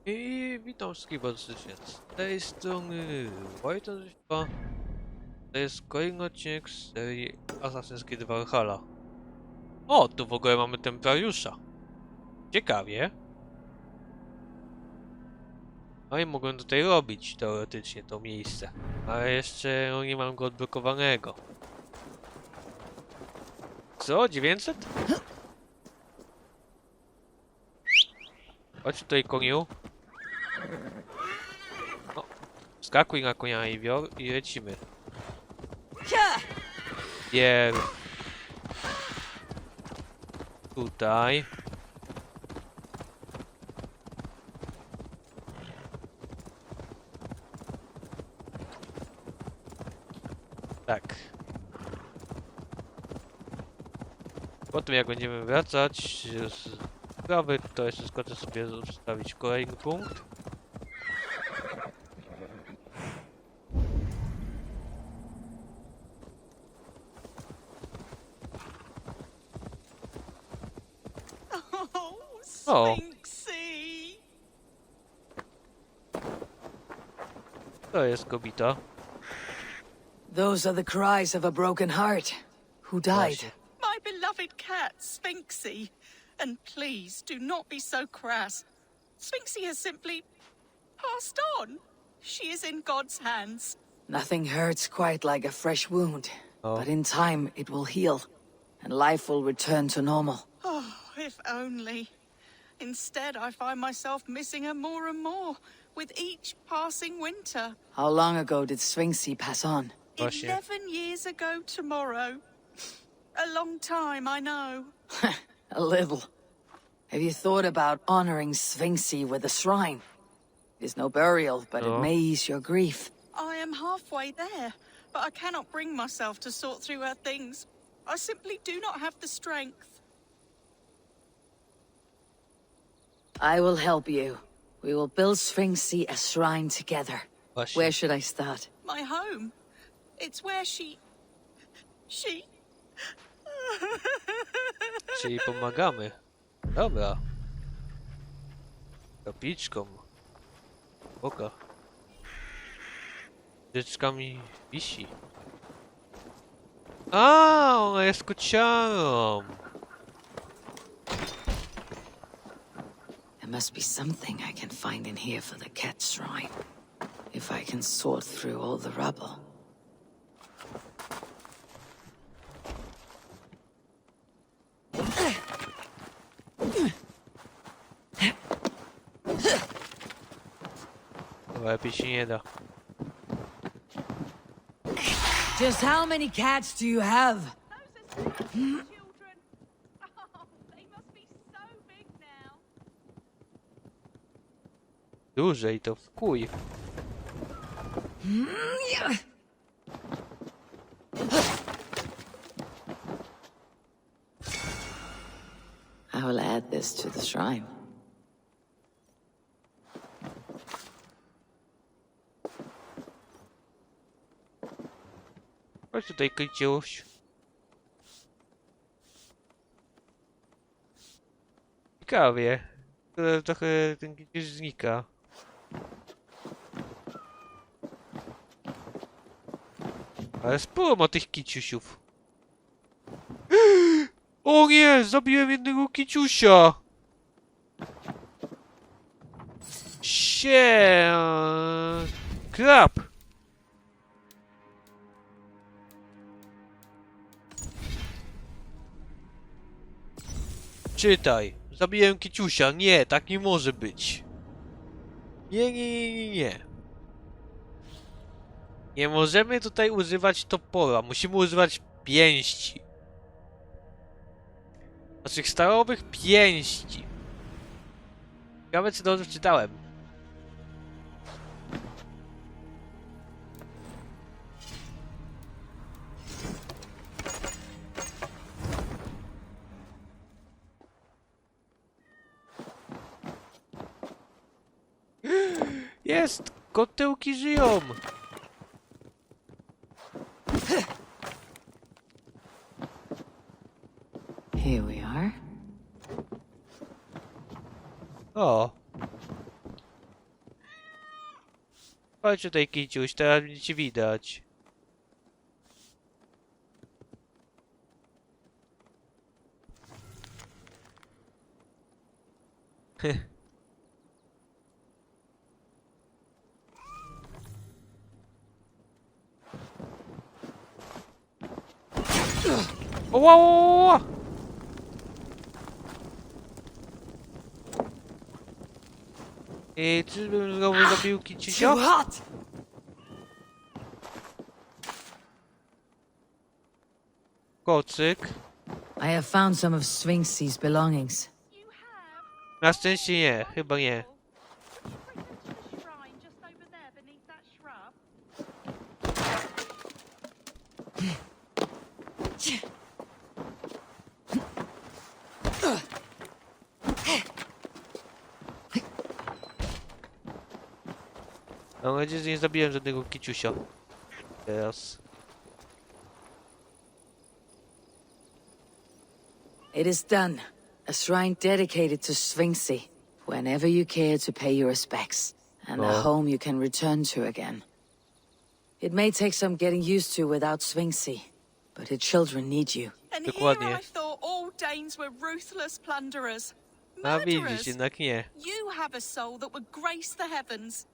I witam wszystkich bardzo serdecznie z tej strony Wojtek. To jest kolejny odcinek z serii Assassin's Creed Valhalla. O, tu w ogóle mamy templariusza. Ciekawie. No i mogłem tutaj robić teoretycznie to miejsce. Ale jeszcze nie mam go odblokowanego. Co? 900? Chodź tutaj, koniu. No, skakuj na konia, Eivor, i lecimy. Tutaj. Tak. Potem jak będziemy wracać z sprawy, to jeszcze skoczę sobie ustawić kolejny punkt. O! To jest kobieta. Those are the cries of a broken heart. Who died? Właśnie. My beloved cat, Sphinxie. And please, do not be so crass. Sphinxie has simply passed on. She is in God's hands. Nothing hurts quite like a fresh wound. Oh. But in time, it will heal. And life will return to normal. Oh, if only. Instead, I find myself missing her more and more with each passing winter. How long ago did Sphinxie pass on? Właśnie. 11 years ago tomorrow. A long time, I know. A little. Have you thought about honoring Sphinxie with a shrine? It is no burial, but No. it may ease your grief. I am halfway there, but I cannot bring myself to sort through her things. I simply do not have the strength. I will help you. We will build Sphinxie a shrine together. Właśnie. Where should I start? My home. It's where she... Czyli pomagamy. Dobra. Kapliczką. Oka. Dzieczkami wisi. A, ona jest kociarą. There must be something I can find in here for the cat shrine. If I can sort through all the rubble. Lepiej się nie da. Just how many cats do you have? Those are children. Oh, they must be so big now. Dłużej to w kuj. I will add this to the shrine. Chodź tutaj, Kryciuś. Ciekawie. Trochę ten Kryciuś znika. Ale sporo ma tych kiciusiów. O nie! Zabiłem jednego kiciusia! Krab! Czytaj. Zabiłem kiciusia. Nie, tak nie może być. Nie. Nie możemy tutaj używać topora. Musimy używać pięści. Naszych stalowych pięści. Ciekawe, czy dobrze czytałem. Jest! Kotyłki żyją! Here we are. O! Chodź tutaj, kiciuś, teraz będzie ci widać. Ła! I czyżbym znowu zabił kiciusia? Too hot! Kocyk. I have found some of Sphinx's belongings. You have? Na szczęście nie, chyba nie. Would you bring them to the shrine just over there beneath that shrub? Mam nadzieję, że nie zabiłem żadnego kiciusia. Teraz. It is done. A shrine dedicated to Sphinxy. Whenever you care to pay your respects. And a Oh. home you can return to again. It may take some getting used to without Sphinxy. But her children need you. And Dokładnie. here I thought all Danes were ruthless plunderers. A widzisz, Murderers. jednak nie. You have a soul that would grace the heavens.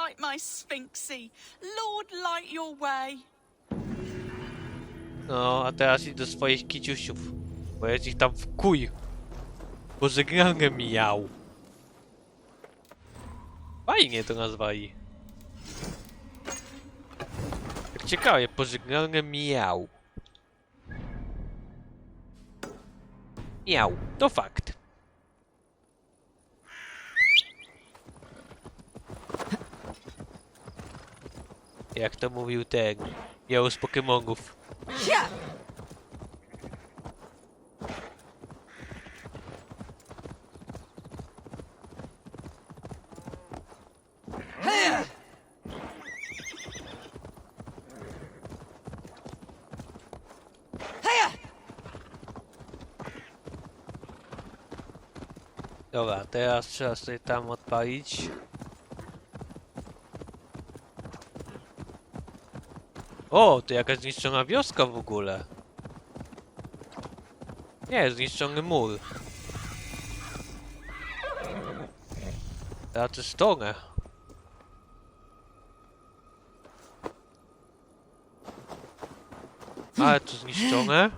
Like my Sphinxy. Lord, light your way. No, a teraz idź do swoich kiciusiów. Bo ja ich tam wkuj. Pożegnalne miau. Fajnie to nazwali. Tak ciekawie, pożegnalne miau. Miau, to fakt. Jak to mówił ten miał z Pokemonów. Dobra, teraz trzeba sobie tam odpalić. O, to jakaś zniszczona wioska w ogóle. Nie, zniszczony mur. Ja to stronę. Ale to zniszczone.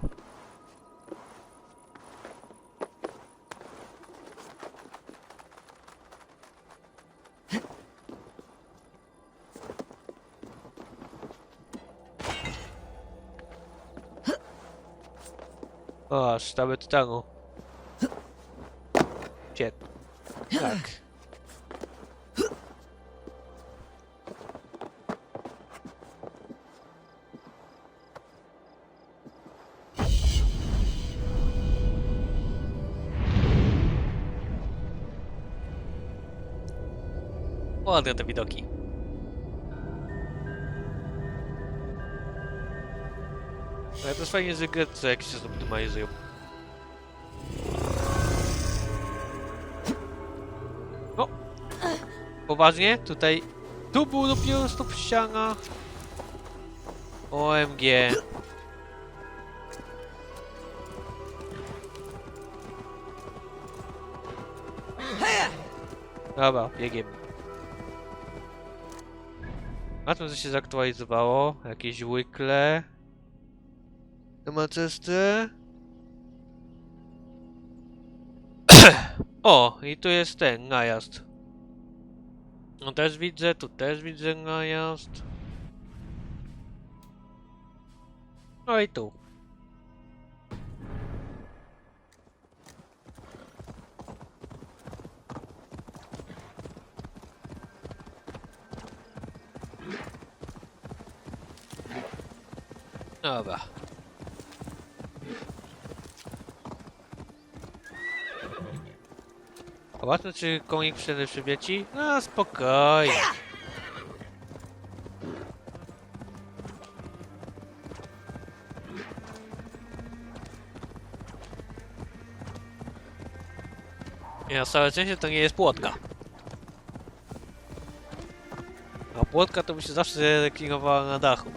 O, sztabę tytanu. Gdzie? Tak. Ładne te widoki. Ale to jest fajnie, że gry co jak się zoptymalizują. O! Poważnie? Tutaj... Tu był dopiero stop ściana. OMG. Dobra, biegiem. A to co się zaktualizowało? Jakieś łykle. Macesty. O, i tu jest ten najazd. No też widzę, tu też widzę najazd. No i tu. Dobra. Zobaczmy, czy konik przywieci? No, spokojnie. Nie, na całe szczęście to nie jest płotka. A płotka to by się zawsze reklinowała na dachu.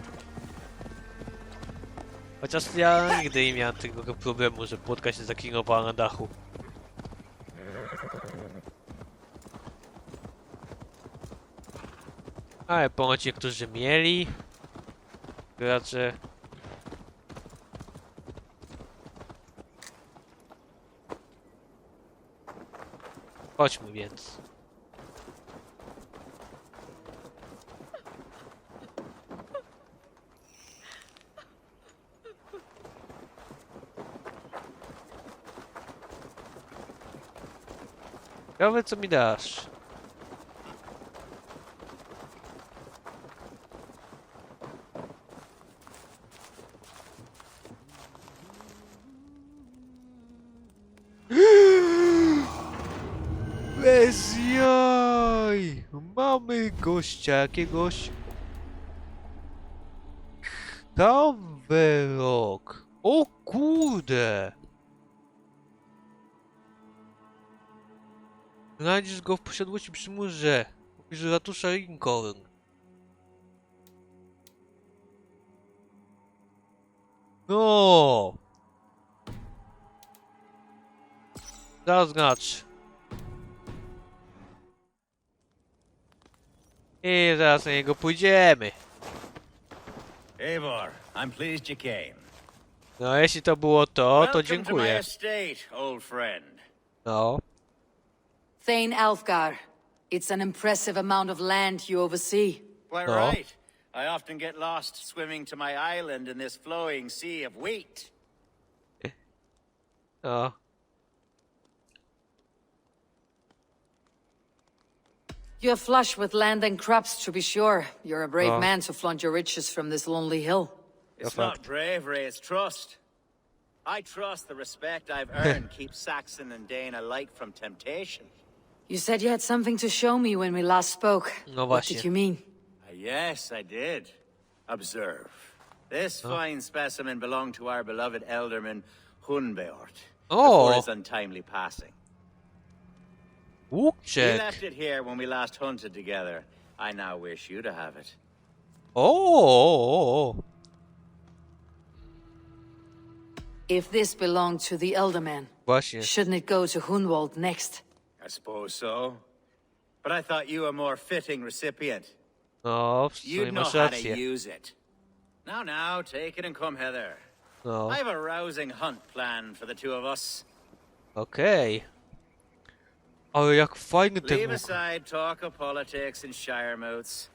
Chociaż ja nigdy nie miałem tego problemu, że płotka się zaklinowała na dachu. Ale ponoć niektórzy mieli. Gracze. Chodźmy więc. Ciekawe co mi dasz. Bez jaj! Mamy gościa jakiegoś. Kawerok. O kurde! Znajdziesz go w posiadłości przy murze. Pobliżu ratusza Lincoln. No! Zaznacz. I zaraz na niego pójdziemy. Eivor, I'm pleased you came. No, jeśli to było to Welcome to my dziękuję. estate, old friend. No. Thane Alfgar. It's an impressive amount of land you oversee. Quite No. right. I often get lost swimming to my island in this flowing sea of wheat. No. You're flush with land and crops, to be sure. You're a brave Oh. man to flaunt your riches from this lonely hill. It's fact. not bravery, it's trust. I trust the respect I've earned keeps Saxon and Dane alike from temptation. You said you had something to show me when we last spoke. No What właśnie. did you mean? Yes, I did. Observe. This fine specimen belonged to our beloved elderman Hunbeort before O! his untimely passing. He Łukczek. left it here when we last hunted together. I now wish you to have it. O! If this belonged to the Elderman, Właśnie. shouldn't it go to Hunwald next? I suppose so. But I thought you a more fitting recipient. No, w sumie You'd know masz how to rację. use it. Now, take it and come hither. No, I have a rousing hunt planned for the two of us. okej. Ale jak fajny ten Leave łuk. aside talk of politics and shire moots.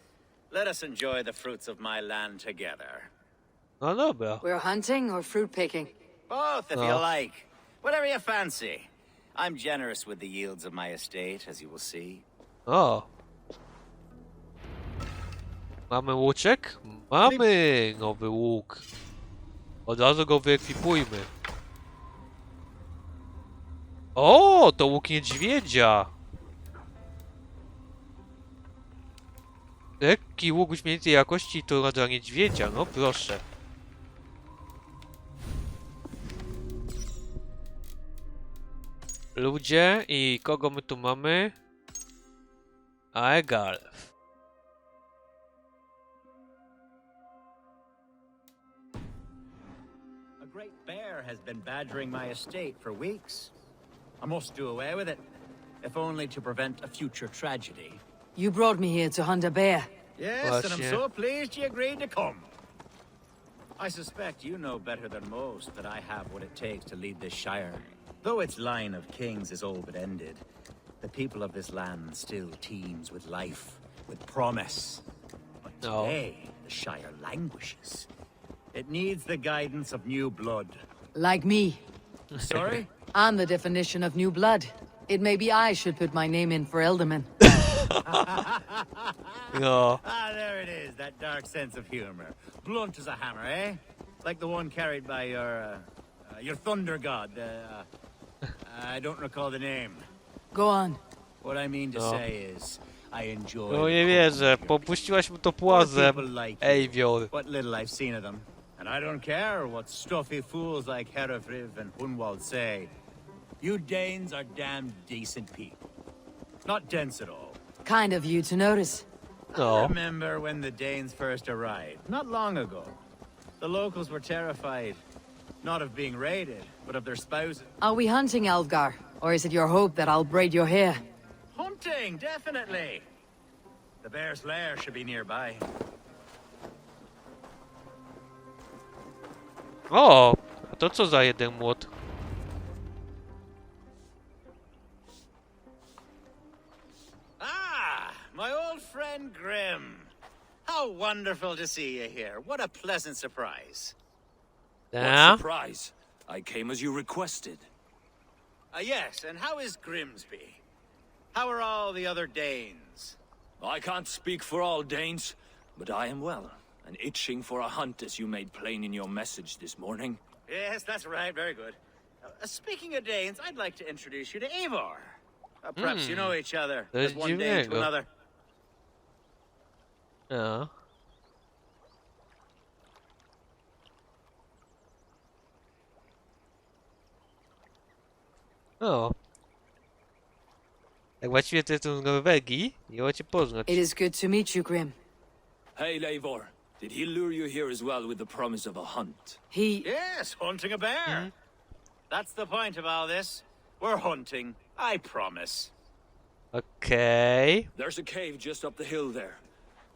Let us enjoy the fruits of my land together. No dobra. We're hunting or fruit picking? Both, if Oh. you like. Whatever you fancy. I'm generous with the yields of my estate, as you will see. O. Mamy łuczek? Mamy nowy łuk. Od razu go wyekwipujmy. O, to łuk niedźwiedzia. Lekki łuk wyśmienitej jakości to dla niedźwiedzia, no proszę. Ludzie i kogo my tu mamy? Egal. A great bear has been badgering my estate for weeks. I must do away with it, if only to prevent a future tragedy. You brought me here to hunt a bear. Yes, and I'm Właśnie. so pleased you agreed to come. I suspect you know better than most that I have what it takes to lead this shire. Though its line of kings is all but ended, the people of this land still teems with life, with promise. But No. today, the shire languishes. It needs the guidance of new blood. Like me. Sorry? I'm the definition of new blood. It may be I should put my name in for Elderman. No. Ah, there it is, that dark sense of humor. Blunt as a hammer, eh? Like the one carried by your thunder god. I don't recall the name. Go on. What I mean to No. say is, I enjoy... No the nie wierzę, popuściłaś mu to płazem. People like you. Eivor. What little I've seen of them. And I don't care what stuffy fools like Herefriv and Hunwald say. You Danes are damn decent people. Not dense at all. Kind of you to notice. No. Remember when the Danes first arrived? Not long ago. The locals were terrified. Not of being raided, but of their spouses. Are we hunting, Algar? Or is it your hope that I'll braid your hair? Hunting, definitely. The bear's lair should be nearby. O! A to co za jeden młot? Ah, my old friend Grim. How wonderful to see you here. What a pleasant surprise. Ja? What surprise! I came as you requested. Yes, and how is Grimsby? How are all the other Danes? I can't speak for all Danes, but I am well, and itching for a hunt as you made plain in your message this morning. Yes, that's right. Very good. Speaking of Danes, I'd like to introduce you to Eivor. Perhaps you know each other. To As jest one Dane to dziwnego. another. Ja. O. Tak właściwie to jestem z Norwegii. Miło cię poznać. It is good to meet you, Grim. Hey, Eivor, did he lure you here as well with the promise of a hunt? He... Yes, hunting a bear. That's the point of all this. We're hunting, I promise. Okej. There's a cave just up the hill there.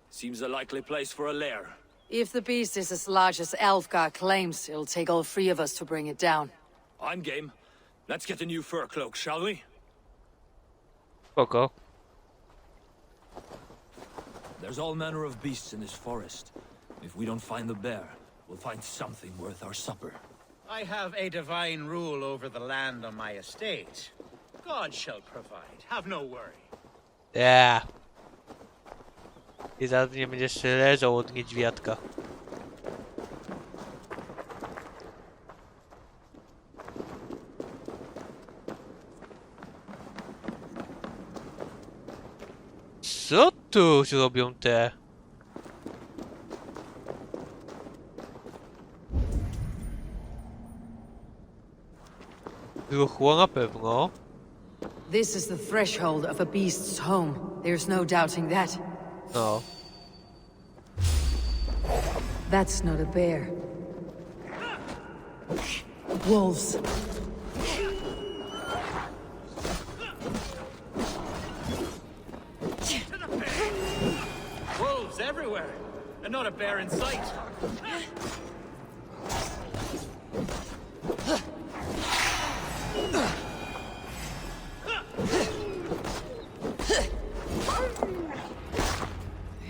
Seems a likely place for a lair. If the beast is as large as Alfgar claims, it'll take all three of us to bring it down. I'm game. Let's get a new fur cloak, shall we? Spoko. There's all manner of beasts in this forest. If we don't find the bear, we'll find something worth our supper. I have a divine rule over the land on my estate. God shall provide. Have no worry. Ja. I zaraz nie będziesz leżał od niedźwiadka. Co tu robią te? Ruchło na pewno. This is the threshold of a beast's home. There's no doubting that. No. That's not a bear. Wolves. Wolves everywhere, and not a bear in sight.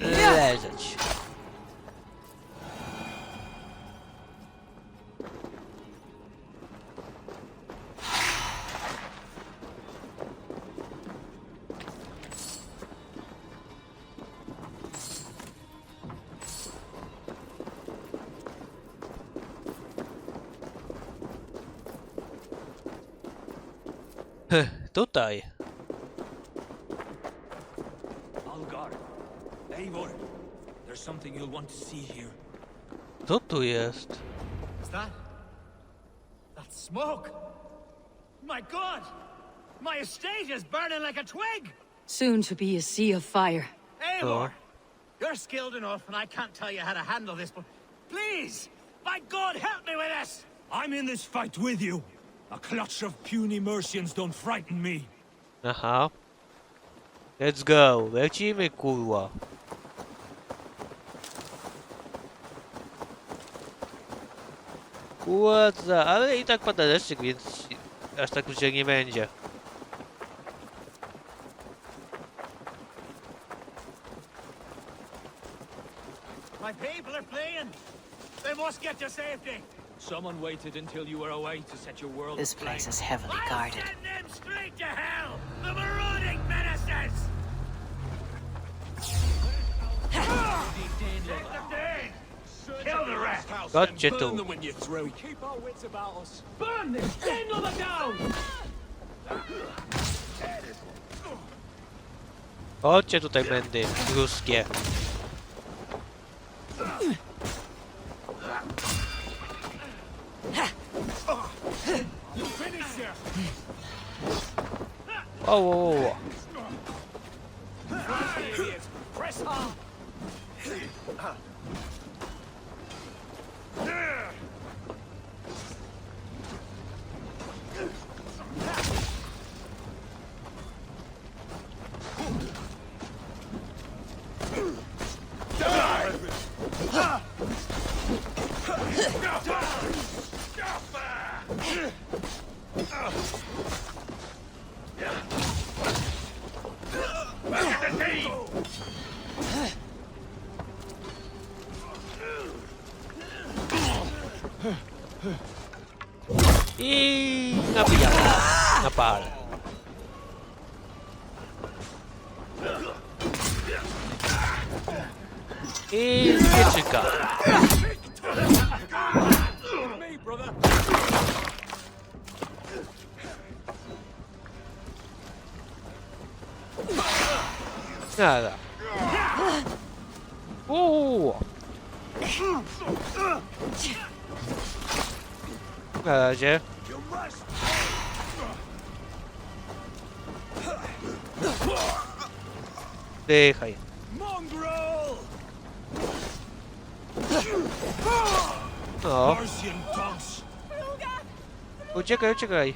Leżeć. Tutaj. Algar, Eivor, there's something you'll want to see here. Co tu jest? Is that smoke? My God! My estate is burning like a twig! Soon to be a sea of fire. Eivor! You're skilled enough, and I can't tell you how to handle this, but please! By God, help me with this! I'm in this fight with you. A clutch of puny Mercians don't frighten me. Aha. Let's go. Lecimy, kurwa. Ładza, ale i tak pada deszczyk, więc aż tak już nie będzie. My people are fleeing! They must get to safety! Someone waited until you were away to set your world This aflame. place is heavily I'll guarded. send them straight to hell! The marauding menaces! Kill the rest! Chodźcie Burn tu. them when you're through. Keep our wits about us. Burn them! Stand on the down! Chodźcie tutaj, będy ruskie. O. Press on! I nabijamy na pal. I wieczyka. Me, brother! Nada. Na razie. Dychaj. Mongrel! No. Martian dogs! Uciekaj, uciekaj.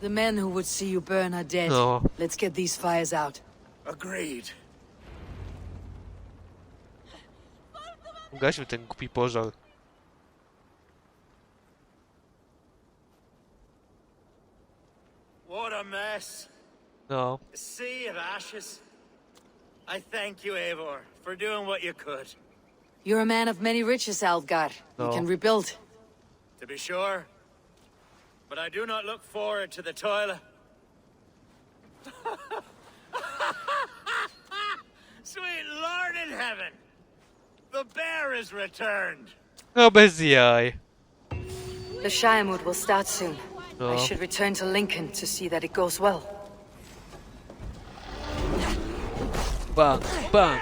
The men who would see you burn are dead. No. Let's get these fires out. Agreed. Ugaśmy ten głupi pożar. What a mess. No. A sea of ashes. I thank you, Eivor, for doing what you could. You're a man of many riches, Algar. No. You can rebuild. To be sure. But I do not look forward to the toil. Sweet Lord in heaven! The bear is returned! No bez jaj. The Shiremood will start soon. No. I should return to Lincoln to see that it goes well. Bang, bang.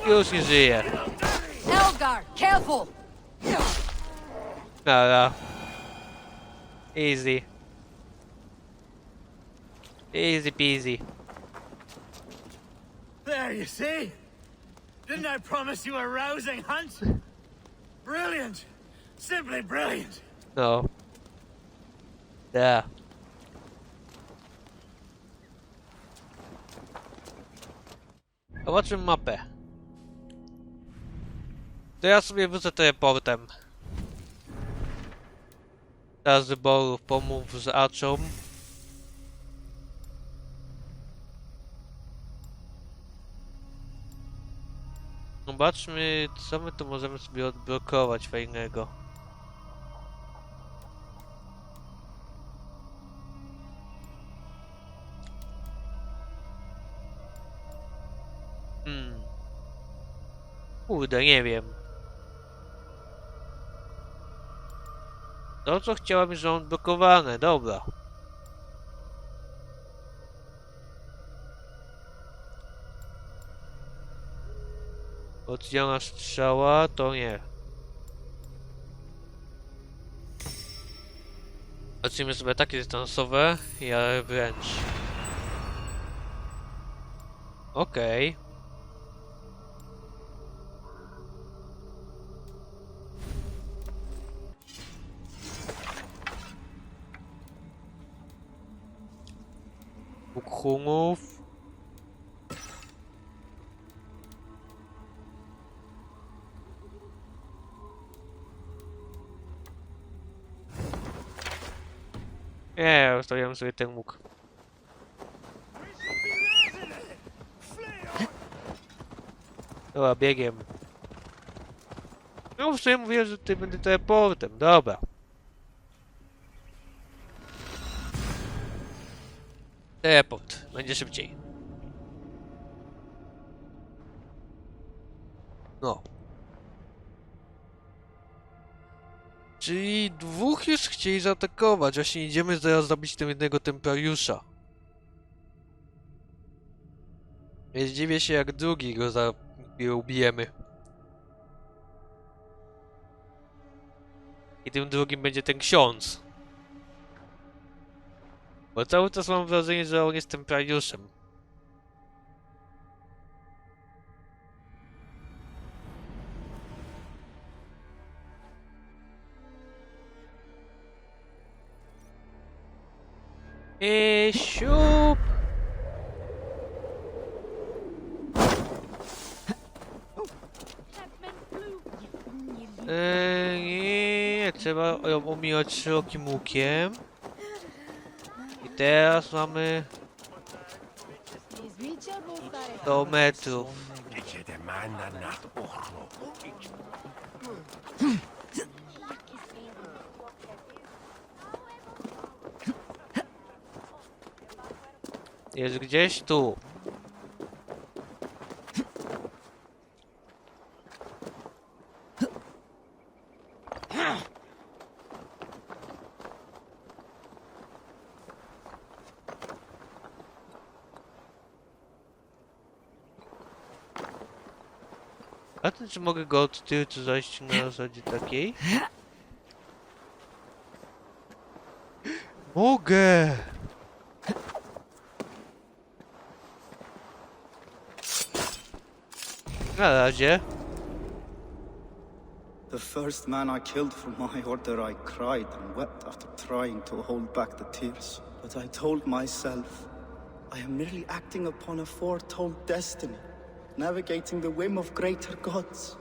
Już nie żyje. Algar, careful! Nara. Easy. Easy peasy. There, you see? Didn't I promise you a rousing hunt? Brilliant! Simply brilliant! No. Da. Zobaczmy mapę. To ja sobie wrócę teleportem. Teraz wyborów pomów z Akcją. Zobaczmy, co my tu możemy sobie odblokować fajnego. Kurde, nie wiem. To, co chciałabym, że on blokowane, dobra. Odsłona strzała, to nie. Zacznijmy sobie takie dystansowe, ja wręcz. Okej. Bóg humów. Nie, ustawiam sobie ten łuk. Dobra, biegiem. No w sumie mówiłem, że tutaj będę teleportem, dobra. Teleport, będzie szybciej. No. Czyli dwóch już chcieli zaatakować, właśnie idziemy zaraz zabić tym jednego templariusza. Nie zdziwię się, jak drugi go ubijemy. I tym drugim będzie ten ksiądz. Bo cały czas mam wrażenie, że on jest templariuszem. I siup! Nie, trzeba ją omijać szerokim łukiem. I teraz mamy 100 metrów. Jest gdzieś tu. A to czy mogę go od tyłu czy zajść na zasadzie takiej? Mogę! Na razie. The first man I killed for my order, I cried and wept after trying to hold back the tears. But I told myself, I am merely acting upon a foretold destiny, navigating the whim of greater gods.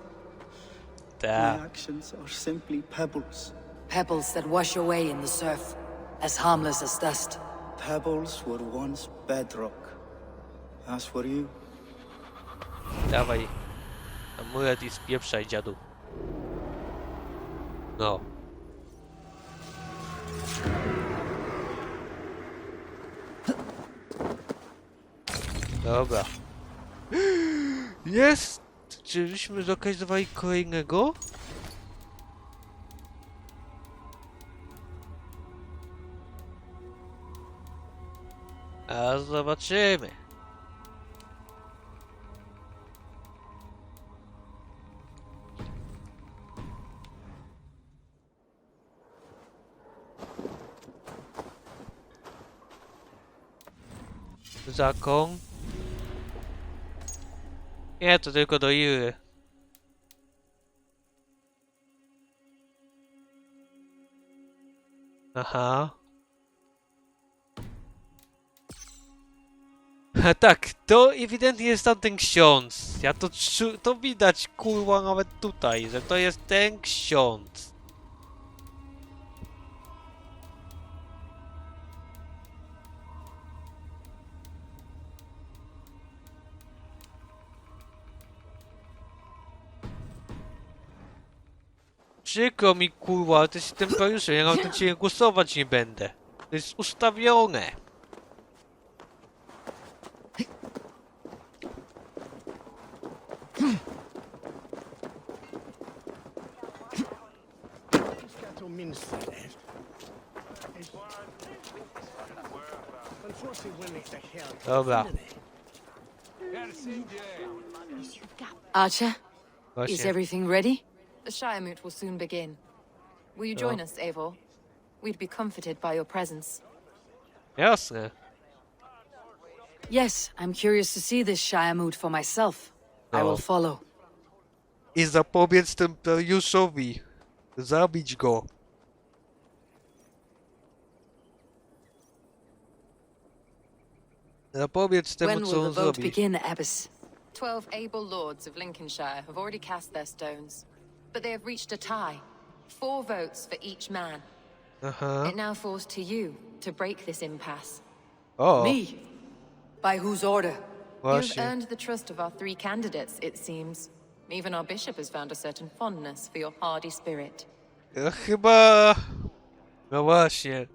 My actions are simply pebbles. Pebbles that wash away in the surf, as harmless as dust. Pebbles were once bedrock, as were you. Dawaj. Amulet i spieprzaj, dziadu. No. Dobra. Jest! Czyżbyśmy zlokalizowali kolejnego? A zobaczymy. Zakon. Nie, to tylko do Iry. Aha. A tak, to ewidentnie jest tamten ksiądz. Ja to widać, kurwa, nawet tutaj, że to jest ten ksiądz. Przykro mi, kurwa, ale to jest templariuszem, ja nawet na ciebie głosować nie będę. To jest ustawione. Dobra. Archer, is Właśnie. everything ready? The Shire Moot will soon begin. Will you join us, Eivor? We'd be comforted by your presence. Jasne. Yes, I'm curious to see this Shire mood for myself. I No. will follow. I zapobiec templariuszowi. Zabić go. Zapobiec temu, When co will on the vote zrobi. begin, Abbess? 12 able lords of Lincolnshire have already cast their stones, but they have reached a tie. 4 votes for each man. Aha. It now falls to you to break this impasse. O, Me? By whose order? You've właśnie. earned the trust of our 3 candidates, it seems. Even our bishop has found a certain fondness for your hardy spirit. Ja chyba... No właśnie.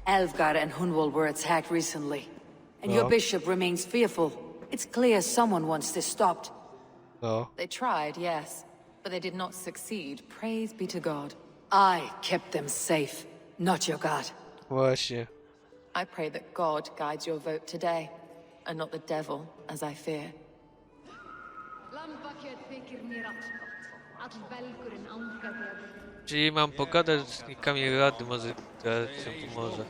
Alfgar and Hunwald were attacked recently, and your Oh. bishop remains fearful. It's clear someone wants this stopped. No. They tried, yes, but they did not succeed. Praise be to God. I kept them safe, not your god. Właśnie. I pray that God guides your vote today, and not the devil, as I fear. Czyli mam pogadać z członkami rady, może teraz się pomoże.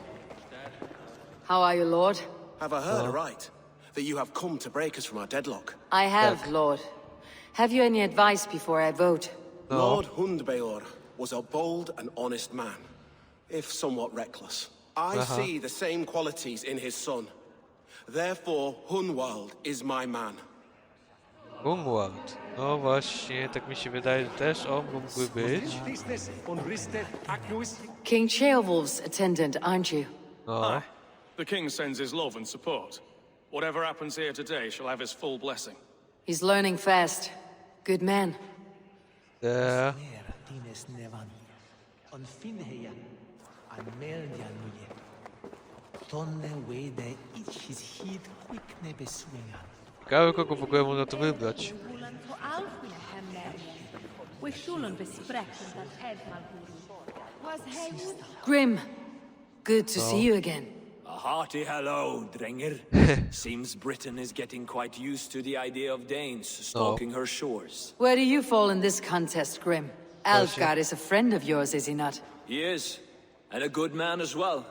How are you, Lord? Have I heard aright that you have come to break us from our deadlock? I have, Lord. Have you any advice before I vote? No. Lord Hundbeor was a bold and honest man, if somewhat reckless. I see the same qualities in his son. Therefore, Hunwald is my man. Hunwald. No właśnie, tak mi się wydaje, że też on mógłby być. King Ceolwulf's attendant, aren't you? No. The king sends his love and support. Whatever happens here today shall have his full blessing. He's learning fast. Good man. Te. Ciekawe, kogo w ogóle można to wybrać. Grim, good to see you again. A hearty hello, Drenger. Seems Britain is getting quite used to the idea of Danes stalking her shores. Where do you fall in this contest, Grim? Alfgar is a friend of yours, is he not? He is, and a good man as well.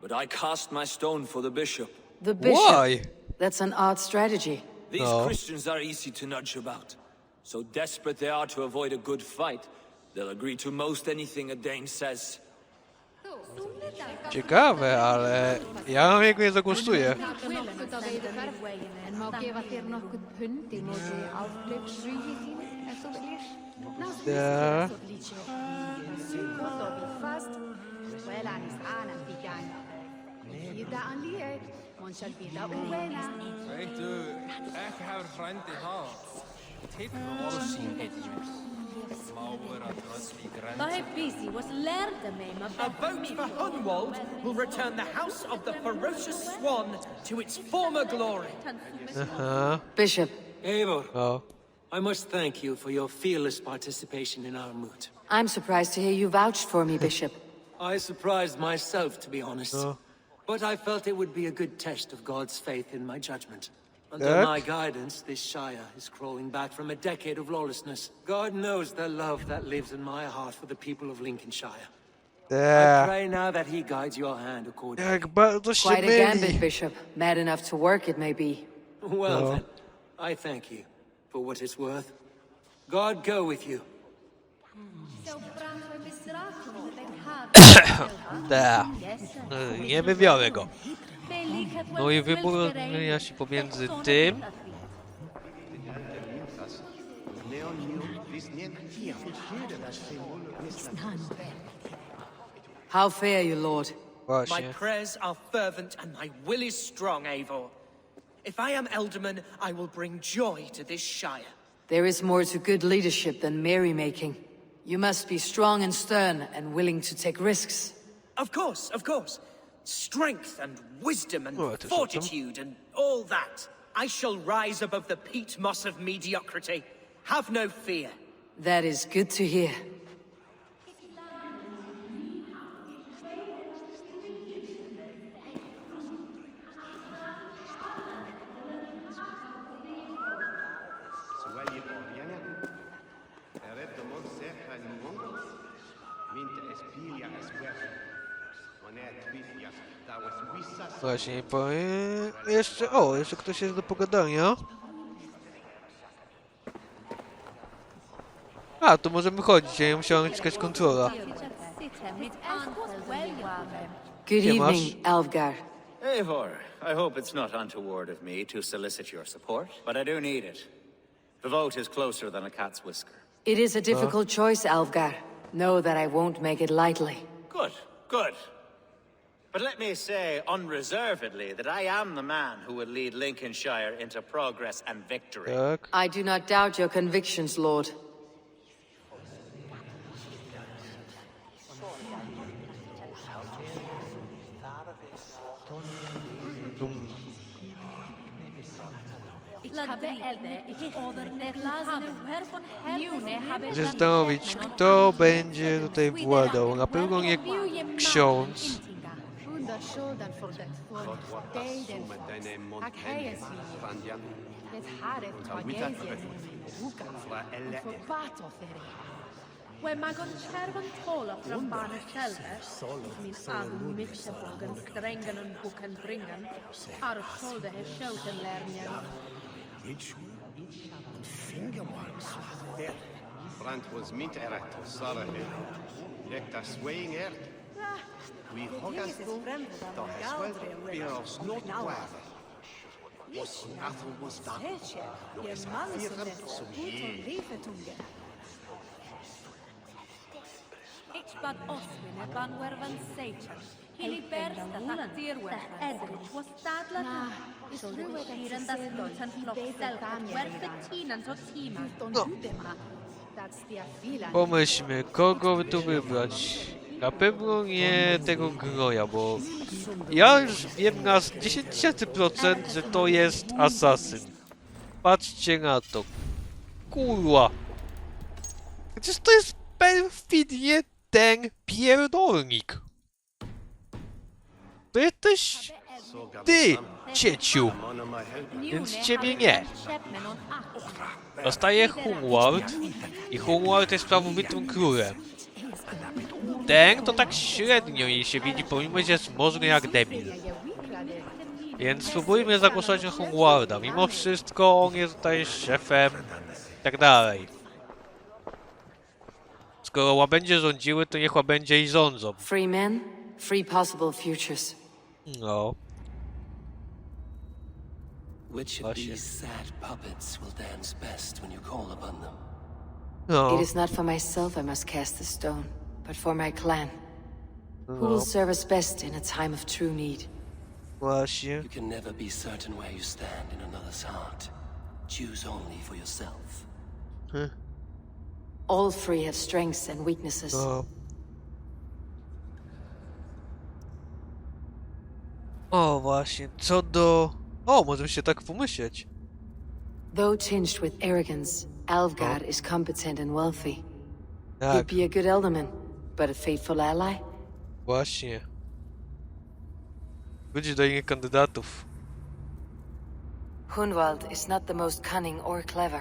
But I cast my stone for the bishop. The bishop. Why? That's an odd strategy. These Christians are easy to nudge about. So desperate they are to avoid a good fight, they'll agree to most anything a Dane says. Ciekawe, ale ja na niego nie zagłosuję. Ja. A vote for Hunwald will return the House of the Ferocious Swan to its former glory. Bishop, Eivor, O. I must thank you for your fearless participation in our moot. I'm surprised to hear you vouched for me, Bishop. I surprised myself, to be honest. But I felt it would be a good test of God's faith in my judgment. Under my guidance, this Shire is crawling back from a decade of lawlessness. God knows the love that lives in my heart for the people of Lincolnshire. I pray now that he guides your hand accordingly. Jak bardzo się Quite a gambit, myli. Bishop. Mad enough to work, it may be. Well then, I thank you for what it's worth. God go with you. Da. Nie wybiorę go. No i wybór zmienia się pomiędzy tym. How fare you, Lord? My Właśnie. prayers are fervent and my will is strong, Eivor. If I am Elderman, I will bring joy to this Shire. There is more to good leadership than merrymaking. You must be strong and stern and willing to take risks. Of course, of course. Strength and wisdom and Oh, to fortitude and all that. I shall rise above the peat moss of mediocrity. Have no fear. That is good to hear. Właśnie, jeszcze, jeszcze ktoś jest do pogadania. A, to możemy chodzić, ja nie musiałem naciskać kontrola. Good Siemasz. evening, Alfgar. Eivor, I hope it's not untoward of me to solicit your support, but I do need it. The vote is closer than a cat's whisker. It is a difficult choice, Alfgar. Know that I won't make it lightly. Good, good. But let me say unreservedly that I am the man who will lead Lincolnshire into progress and victory. Tak. I do not doubt your convictions, Lord. Zastanowić, kto będzie tutaj władał. Na pewno nie ksiądz. When Magon Chervan Tola from Banner Selve, min Agun Mixebogen, Strengen and Buken Bringen, are told his shouten lernen. Brand was mint erect or Sarah Yet a swaying air. We hogas the Heswell bears not well. Was Athel was done. Yes, Ich bad Osmin e ban wervan Satan. Hili bersta that dear wervan. Edrit was stadla. Isruwe hiren das Deutschland flock selkan. Werfe tinan to tima. Pomyślmy, kogo tu wybrać. Na pewno nie tego gnoja, bo ja już wiem na 10 000%, że to jest asasyn. Patrzcie na to. Kurwa. Przecież to jest perfidnie ten pierdolnik. To jesteś ty, cieciu. Więc ciebie nie. Dostaje Hunwald i Hunwald jest prawowitym królem. Ten to tak średnio jej się widzi, pomimo że jest możny jak debil. Więc spróbujmy zagłosować na Hunwalda. Mimo wszystko on jest tutaj szefem i tak dalej. Skoro łabędzie rządziły, to niech łabędzie i rządzą. Free men, free possible futures. No. Which of these sad puppets will dance best when you call upon them? No. It is not for myself I must cast the stone, but for my clan. Who will serve us best in a time of true need? Właśnie. You can never be certain where you stand in another's heart. Choose only for yourself. All three have strengths and weaknesses. No. O, właśnie, co do... O, możemy się tak pomyśleć. Though tinged with arrogance, Alfgar is competent and wealthy. Tak, He'd be a good elderman, but a faithful ally? właśnie. Będzie do innych kandydatów. Hunwald is not the most cunning or clever,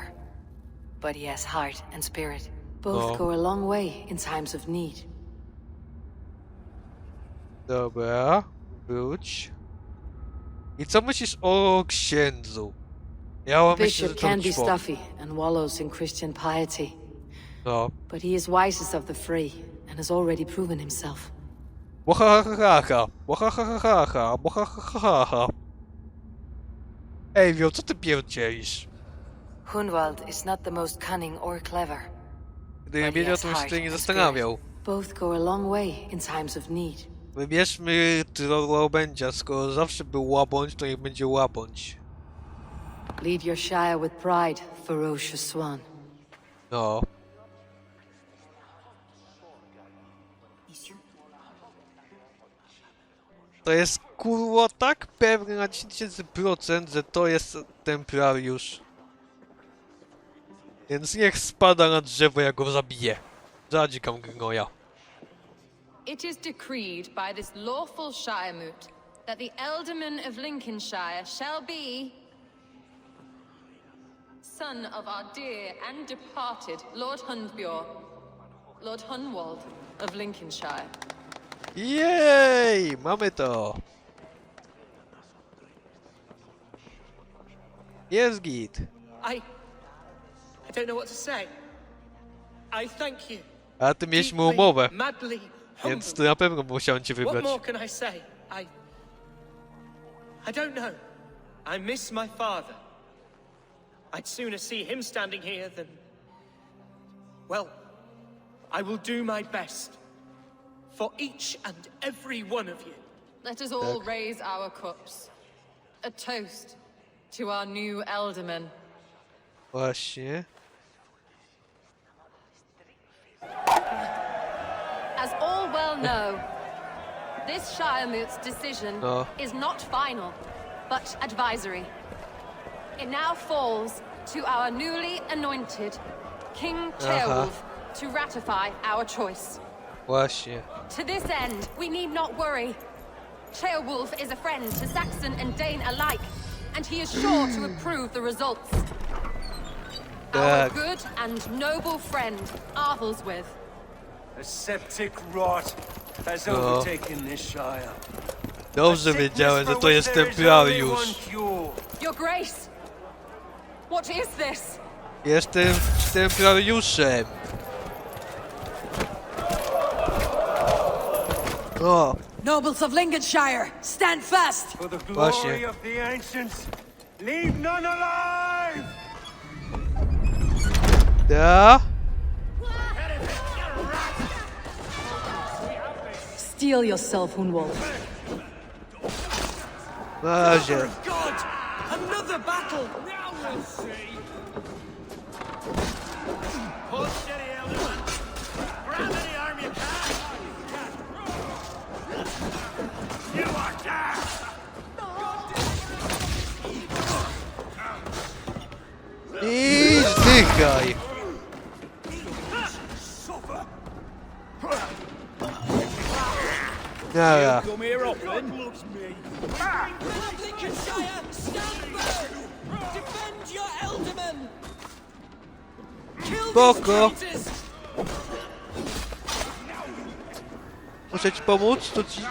but he has heart and spirit. Both go a long way in times of need. Dobra, wróć. I co myślisz o księdzu? Ja myślę, że Bishop to can be ćwo. stuffy and wallows in Christian piety, No. but he is wisest of the free and has already proven himself. Łahahaha, łahahaha, łahahaha. Eivor, co ty pierdzielisz? Hunwald is not the most cunning or clever, Gdybym wiedział, to bym się tutaj nie zastanawiał. both go a long way in times of need. Wybierzmy łabędzia, skoro zawsze był łabądź, to niech będzie łabądź. Lead your shire with pride, ferocious swan. No. To jest kurwa tak pewne na 10 000%, że to jest templariusz. Więc niech spada na drzewo, ja go zabiję. Zadzikam gnoja. It is decreed by this lawful Shiremoot that the Ealdorman of Lincolnshire shall be son of our dear and departed Lord Hundbjorn, Lord Hunwald of Lincolnshire. Jej! Mamy to! Jest git. I don't know what to say. I thank you. A ty mieliśmy umowę, Madly, więc to na pewno musiałem cię What wybrać. more can I say? I don't know. I miss my father. I'd sooner see him standing here than... Well, I will do my best. For each and every one of you. Let us all raise our cups. A toast to our new Ealdorman. Właśnie. As all well know, this Shiremoot's decision is not final, but advisory. It now falls to our newly anointed King Ceolwulf to ratify our choice. Właśnie. To this end, we need not worry. Ceolwulf is a friend to Saxon and Dane alike, and he is sure to approve the results. Our good and noble friend, Arthelswith. A septic rot has overtaken this shire. Dobrze wiedziałem, że to jest templariusz. Your Grace, what is this? Jestem templariuszem. O, Nobles of Lincolnshire, stand fast! For the właśnie. glory of the ancients, leave none alive! Da? Steel yourself, Hunwald. Na razie. God! Another battle! Now we'll see! Hold steady, Elderman! Grab any arm you can! You are dead! I zdychaj. Nara. Come here, Upland. Lincolnshire, stand back! Defend your Elderman! Kill Spoko. these traitors! Muszę ci pomóc? To ci.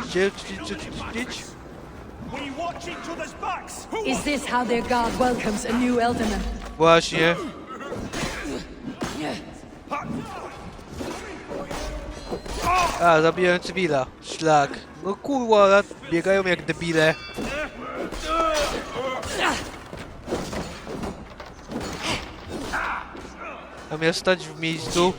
We watch each other's backs! Is this how their god welcomes a new Elderman? Właśnie. A, zabiłem cywila. Szlak. No kurwa, biegają jak debile. Zamiast stać w miejscu.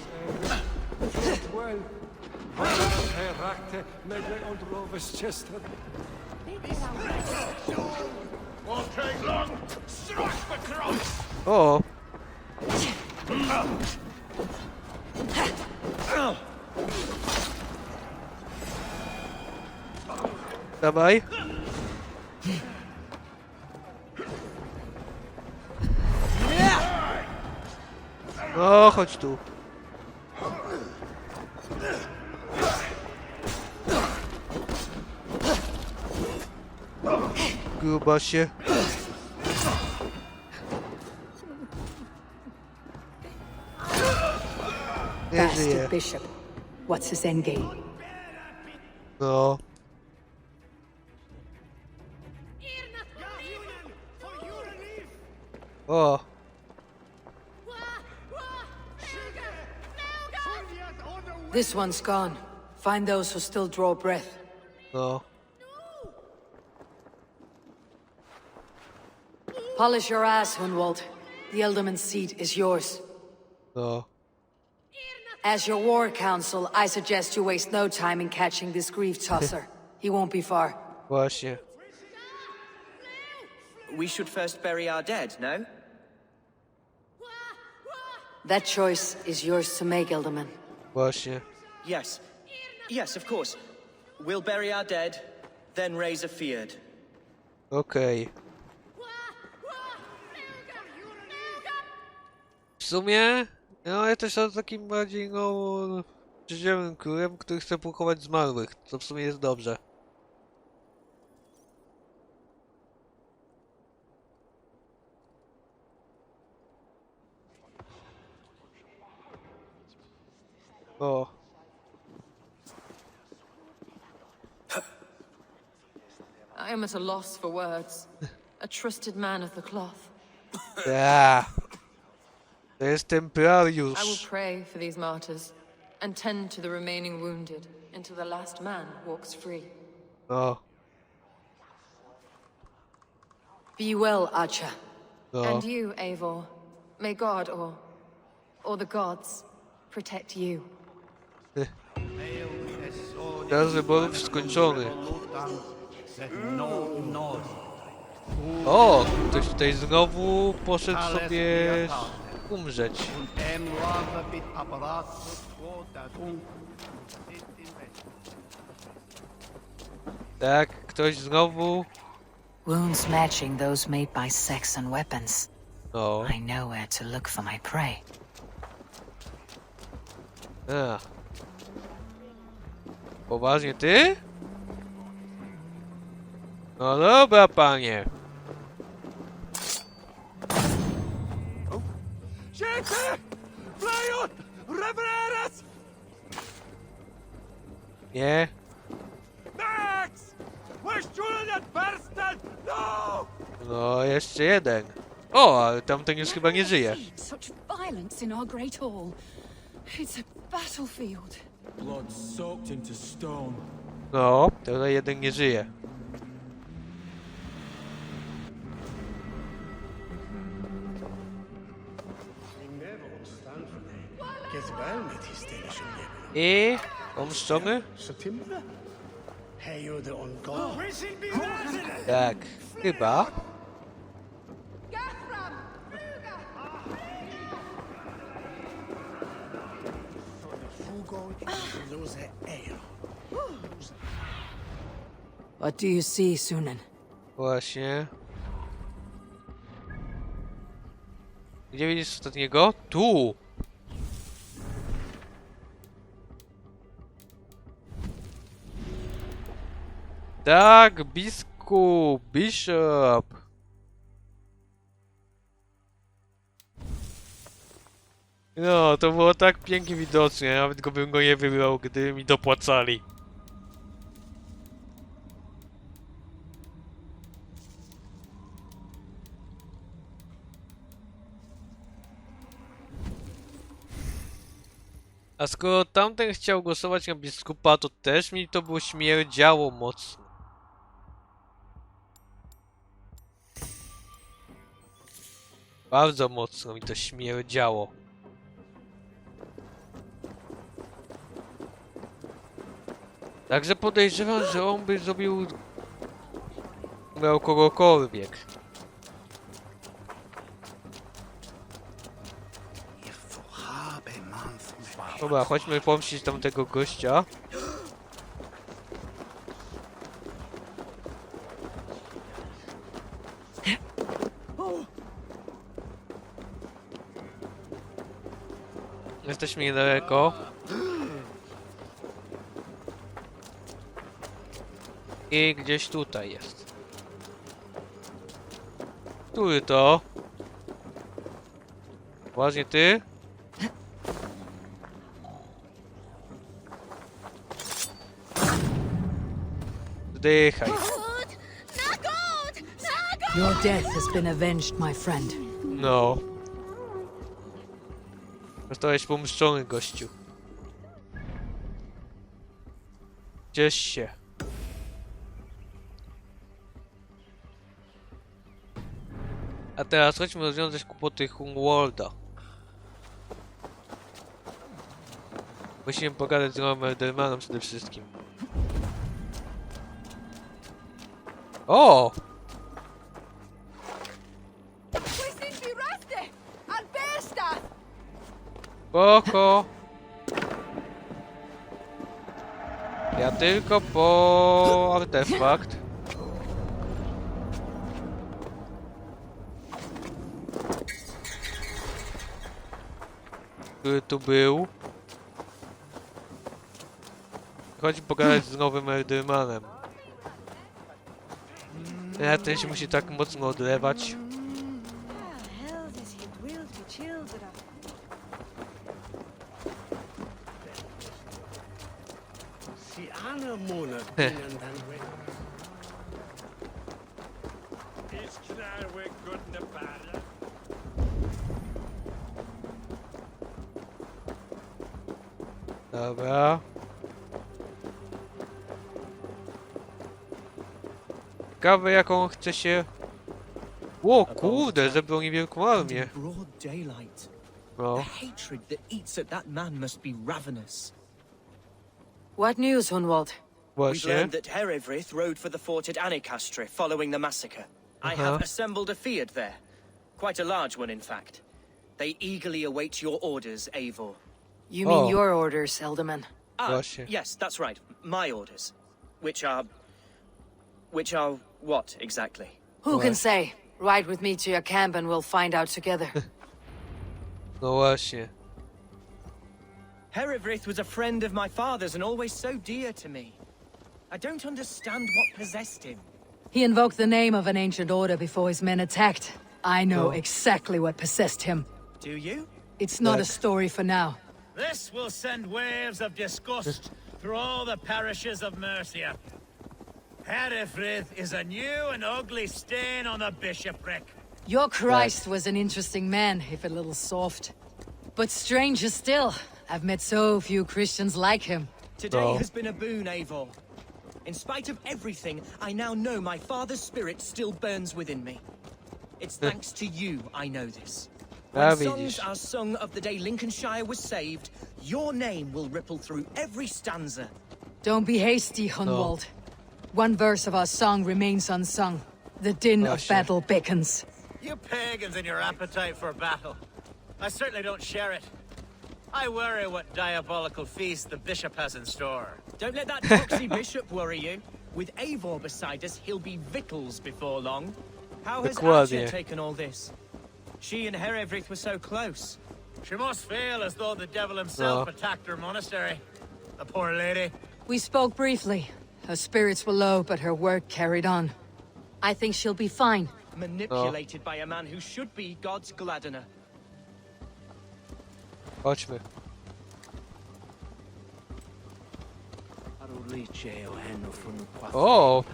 O! Dawaj. No, chodź tu. Grubasie. Nie żyje. Bastard bishop. What's his endgame? No. O. This one's gone. Find those who still draw breath. No. Polish your ass, Hunwald. The Elderman's seat is yours. No. As your war council, I suggest you waste no time in catching this grief tosser. He won't be far. Właśnie. We should first bury our dead, no? That choice is yours to make, Elderman. Właśnie. Yes. Yes, of course. We'll bury our dead, then raise a feared. Okej. W sumie, no ja też jestem takim bardziej, no, przyziemnym królem, który chce pochować zmarłych, co w sumie jest dobrze. O. I am at a loss for words. A trusted man of the cloth. Ja. To jest I will templariusz. pray for these martyrs and tend to the remaining wounded until the last man walks free. No. Be well, Archer. No. And you, Eivor, may God or the gods protect you. Czas wyborów skończony. O! Ktoś tutaj znowu poszedł sobie umrzeć. Tak, ktoś znowu... Wounds matching those made by Saxon weapons. No. I know where to look for my prey. A. Poważnie ty? No dobra, panie. Nie. No, jeszcze jeden. O, ale tamten już chyba nie żyje. Such violence in our great hall. It's a battlefield. Blood soaked into stone. No, ten jeden nie żyje. I pomszczony? Tak, chyba. What do you see, Sunan? Właśnie. Gdzie widzisz ostatniego? Tu! Tak, biskup, bishop. No, to było tak pięknie widoczne, nawet bym go nie wybrał, gdyby mi dopłacali. A skoro tamten chciał głosować na biskupa, to też mi to było śmierdziało mocno. Bardzo mocno mi to śmierdziało. Także podejrzewam, że on by zrobił... miał kogokolwiek. Dobra, chodźmy pomścić tamtego gościa. Jesteśmy niedaleko. I gdzieś tutaj jest. Który to? Właśnie ty? Zdychaj. Your death has been avenged, my friend. No. Zostałeś pomszczony, gościu. Ciesz się. A teraz chodźmy rozwiązać kłopoty Homeworlda. Musimy pogadać z nowym Eldermanem przede wszystkim. O! Spoko! Ja tylko po artefakt. Który tu był? Chodź pogadać z nowym Eldermanem. Ten się musi tak mocno odlewać. Dobra. Ciekawe jaką chce się... O kurde, zebrał niewielką armię. No. What news, Hunwald? We've learned that Herivryth rode for the fort at Annikastre following the massacre. I have assembled a field there. Quite a large one, in fact. They eagerly await your orders, Eivor. You mean your orders, Elderman? Yes, that's right. My orders. Which are what, exactly? Who can say? Ride with me to your camp and we'll find out together. No właśnie. Herivryth was a friend of my father's and always so dear to me. I don't understand what possessed him. He invoked the name of an ancient order before his men attacked. I know exactly what possessed him. Do you? It's not a story for now. This will send waves of disgust through all the parishes of Mercia. Herefrith is a new and ugly stain on the bishopric. Your Christ was an interesting man, if a little soft. But stranger still, I've met so few Christians like him. Today has been a boon, Eivor. In spite of everything, I now know my father's spirit still burns within me. It's thanks to you I know this. When songs are sung of the day Lincolnshire was saved, your name will ripple through every stanza. Don't be hasty, Hunwald. One verse of our song remains unsung. The din of battle beckons. You pagans and your appetite for battle. I certainly don't share it. I worry what diabolical feast the bishop has in store. Don't let that foxy bishop worry you. With Eivor beside us, he'll be victuals before long. How has Akcja taken all this? She and Herefrith were so close. She must feel as though the devil himself attacked her monastery. The poor lady. We spoke briefly. Her spirits were low, but her work carried on. I think she'll be fine. Manipulated by a man who should be God's gladdener. Chodźmy. O!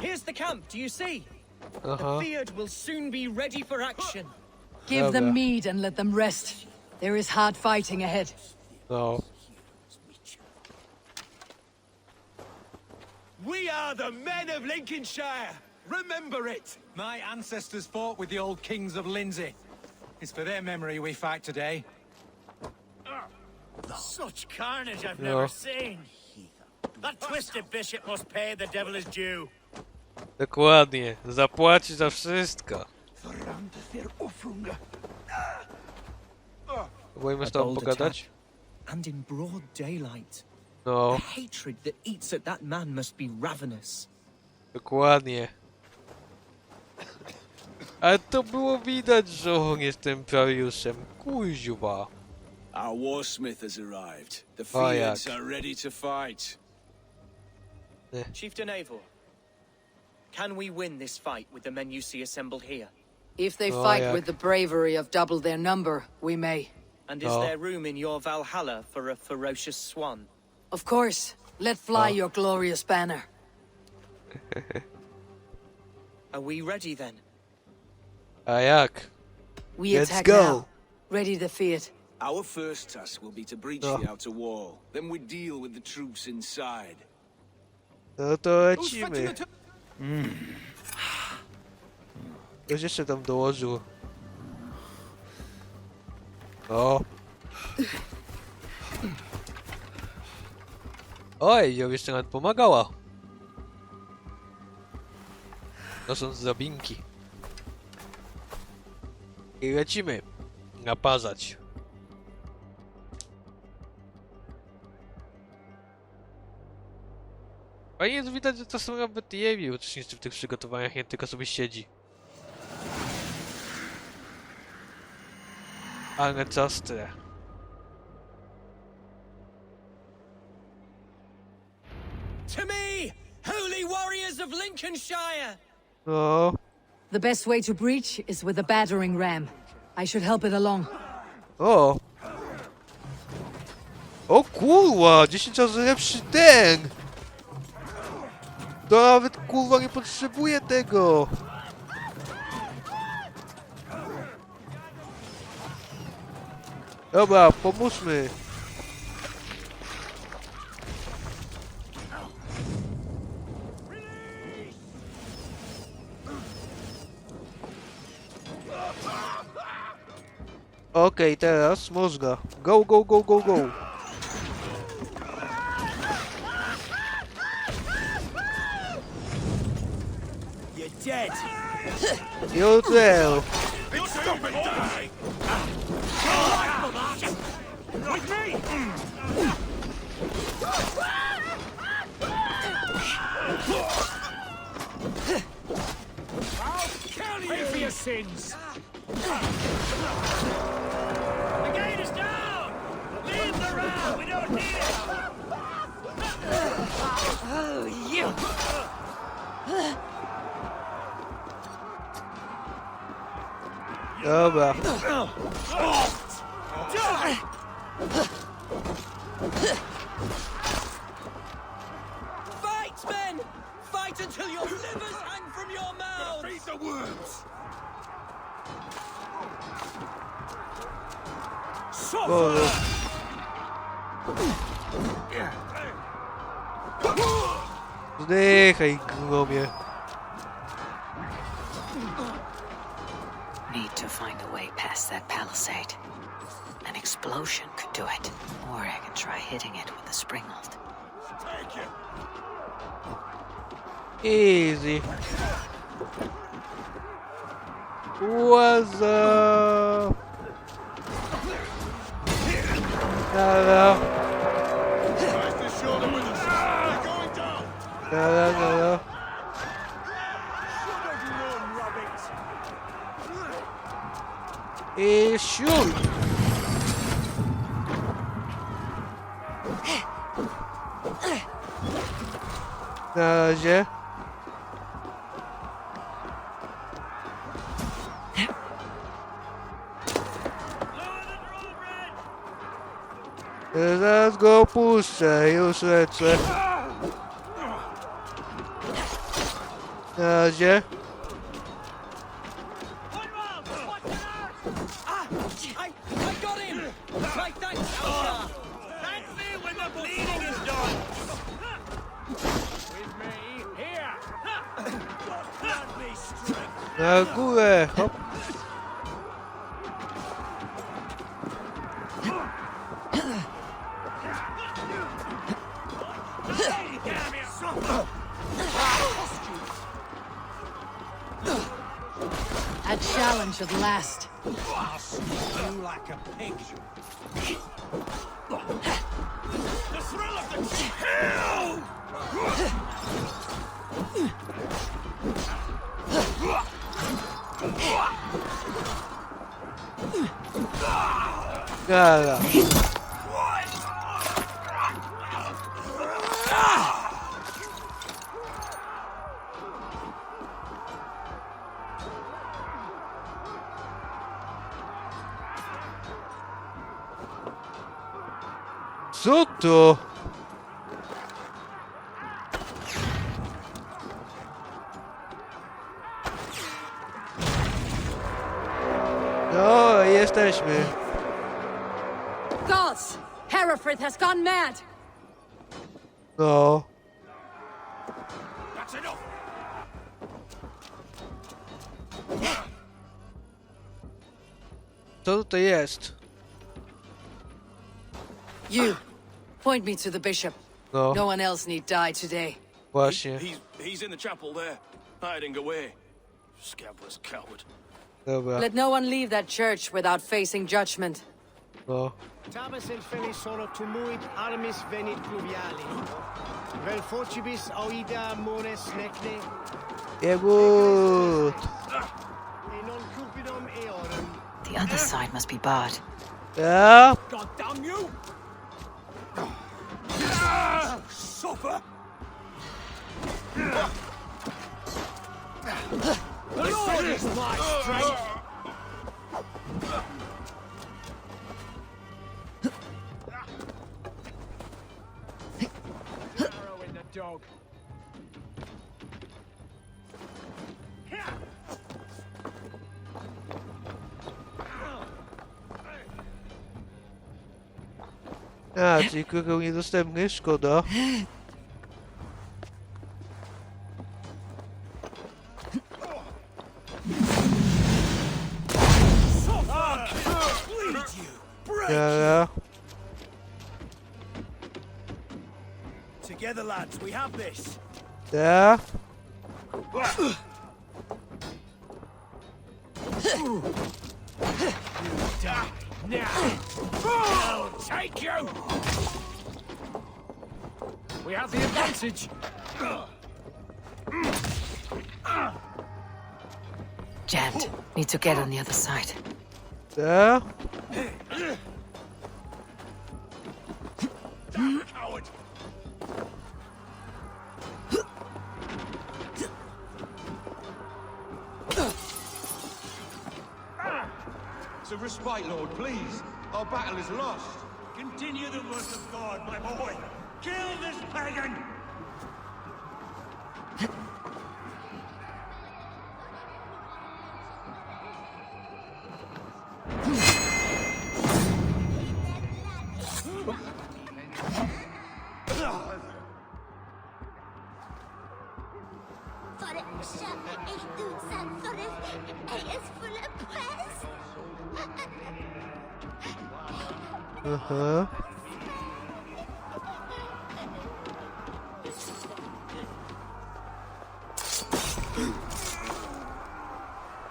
Here's the camp, do you see? The Field will soon be ready for action. Give them mead and let them rest. There is hard fighting ahead. No. We are the men of Lincolnshire! Remember it! My ancestors fought with the old kings of Lindsey. It's for their memory we fight today. Such carnage I've never seen. That twisted bishop must pay the devil his due. Dokładnie. Zapłaci za wszystko. Boimy z tobą pogadać? And in broad daylight. No. The hatred that eats at that man must be ravenous. Dokładnie. Ale to było widać, że on jest templariuszem. Kuźwa. Our warsmith has arrived. The Fields are ready to fight. Chieftain Eivor, can we win this fight with the men you see assembled here? If they fight with the bravery of double their number, we may. And is there room in your Valhalla for a ferocious swan? Of course. Let fly your glorious banner. Are we ready then? A jak? We attack now. Ready to fight. Our first task will be to breach the outer wall. Then we deal with the troops inside. No to lecimy. Ktoś jeszcze tam dołożył. O. Oj, ją jeszcze nawet pomagała. Nosząc drabinki. I lecimy. Naparzać. Fajnie jest widać, że to są nawet Eivor uczestniczy w tych przygotowaniach, nie tylko sobie siedzi. Ale czastre. To me, holy warriors of Lincolnshire! No. The best way to breach is with a battering ram. I should help it along. O! O kurwa! 10 razy lepszy ten! To nawet kurwa nie potrzebuje tego! Dobra, pomóżmy! Okej, teraz można. Go, go, go, go, go! You're dead! You're there! Stop and die! With me! I'll kill you! Pay for your sins! The gate is down! Leave the ram! We don't need it! Oh, you! Dobra. Fight, men! Fight until your livers hang from your mouths! Feed the worms! Zdychaj, gromie. Need to find a way past that palisade. An explosion could do it. Or I can try hitting it with a springald. Easy. What's up? Hello. Hello. I shoot. Na razie. Zaraz go opuszczę, już lecę. Na razie. I got him! My thanks, Alka! Thank me when the bleeding is done! With me, here! Grant me strength! Na górę, hop. That challenge should last. You like a pig. The thrill of the kill! Gala. Co to? No, jesteśmy. Gods! Hereford has gone mad! No. That's enough! Co tutaj jest? You, point me to the bishop. No. No one else need die today. Właśnie. He's in the chapel there, hiding away. Scabrous coward. Dobra. Let no one leave that church without facing judgment. No. Tabas el felisoro tumuit armis venit pluviali. Vel forcibis auida mores necne. Jebut. E non cupidum eorum. The other side must be barred. Ja? God damn you! Suffer! The Lord is my strength. Arrow in the dog. A, czyli kogo niedostępny? Szkoda. Ja. Together, lads, we have this. Ja. I'll take you! We have the advantage. Jammed. Need to get on the other side. Ja. Damn coward! It's a respite, Lord, please. Our battle is lost. Continue the work of God, my boy. Kill this pagan! Aha.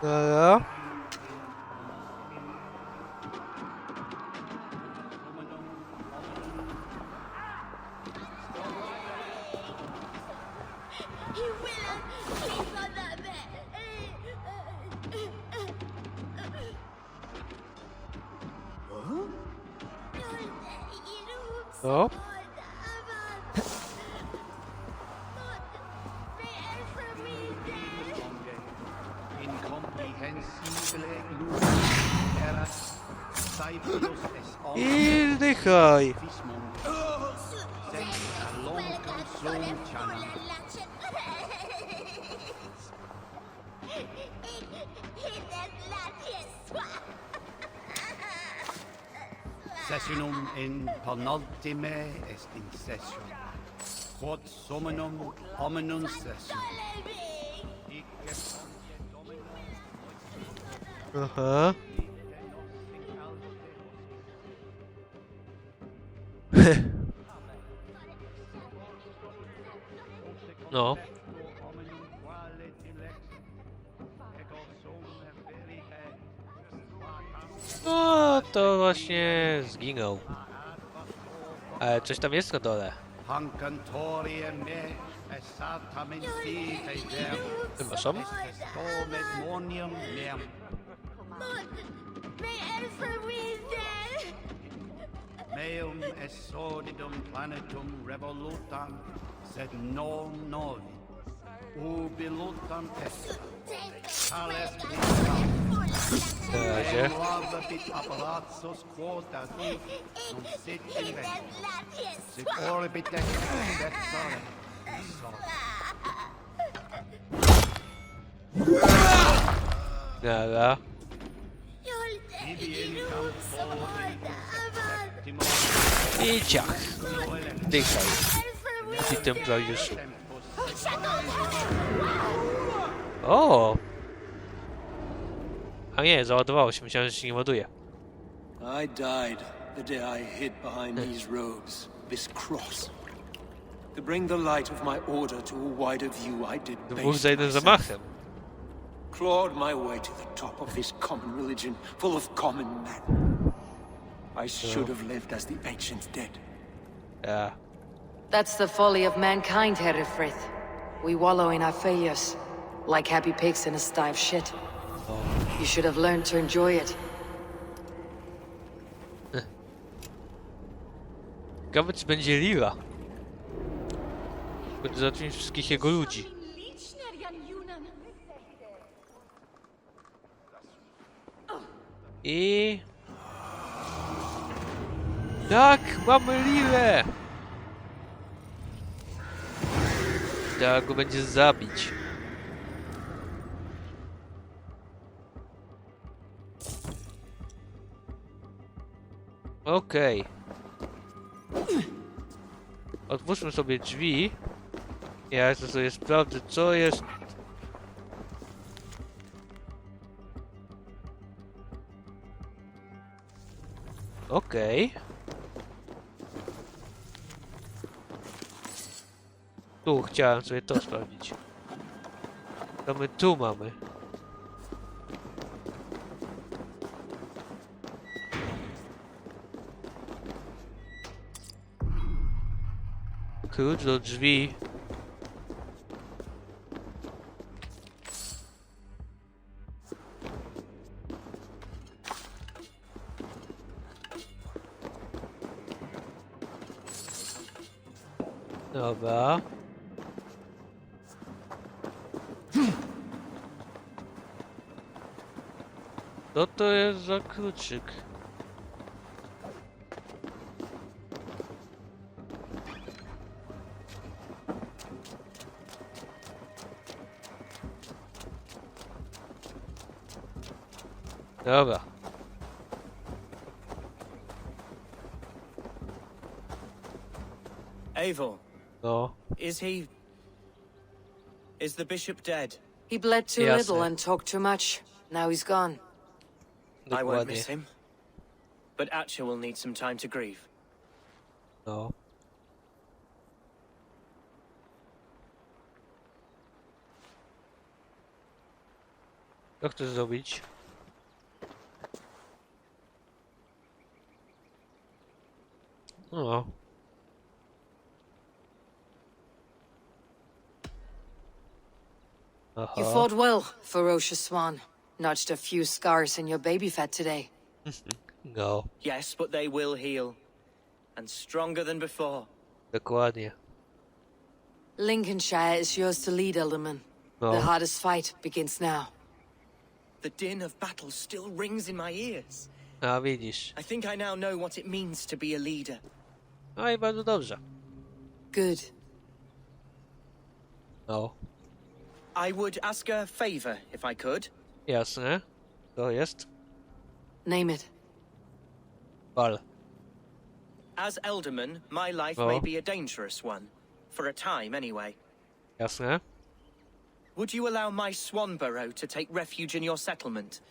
Dobra. O. I zdychaj. Sessionum in penultime est in session. Quod summonum hominum session. Aha. No. No, to właśnie zginął. Ale coś tam jest na dole. Przepraszam. Meum est sordidum planetum revolutam, sed non novi. Ubilutam est. Tales Na razie. apparatsos quota non sit inventum. Sit orbit vexare. Dobra. I ciach. Dychaj. I templariuszu. O! A nie, załadowało się. Myślałem, że się nie ładuje. I died the day I hid behind these robes, this cross. To bring the light of my order to a wider view, I did Dwóch za jednym zamachem. clawed my way to the top of this common religion, full of common men. I should have lived as the ancients did. Yeah. That's the folly of mankind, Herefrith. We wallow in our failures, like happy pigs in a sty of shit. You should have learned to enjoy it. Ciekawe, czy będzie Lila. Będę zacząć wszystkich jego ludzi. I... Tak, mamy Lilę! Trzeba go będzie zabić. Okej. Otwórzmy sobie drzwi. Ja sobie sprawdzę, co jest. Okej. Tu chciałem sobie to sprawdzić. To my tu mamy. Klucz do drzwi. Dobra. Co to jest za kluczyk? Dobra. Eivor, No. is the bishop dead? He bled too Yes, little sir. and talked too much. Now he's gone. I won't Dokładnie. miss him. But Akcja will need some time to grieve. No. Co chcesz zrobić? No. You fought well, ferocious swan. Notched a few scars in your baby fat today. No. Yes, but they will heal. And stronger than before. Dokładnie. Lincolnshire is yours to lead, Elderman. No. The hardest fight begins now. The din of battle still rings in my ears. A widzisz. I think I now know what it means to be a leader. No i bardzo dobrze. Good. No. I would ask a favor, if I could. Jasne. To jest. Name it. Wal. As Elderman, my life No. may be a dangerous one. For a time, anyway. Jasne. Would you allow my swan burrow to take refuge in your settlement?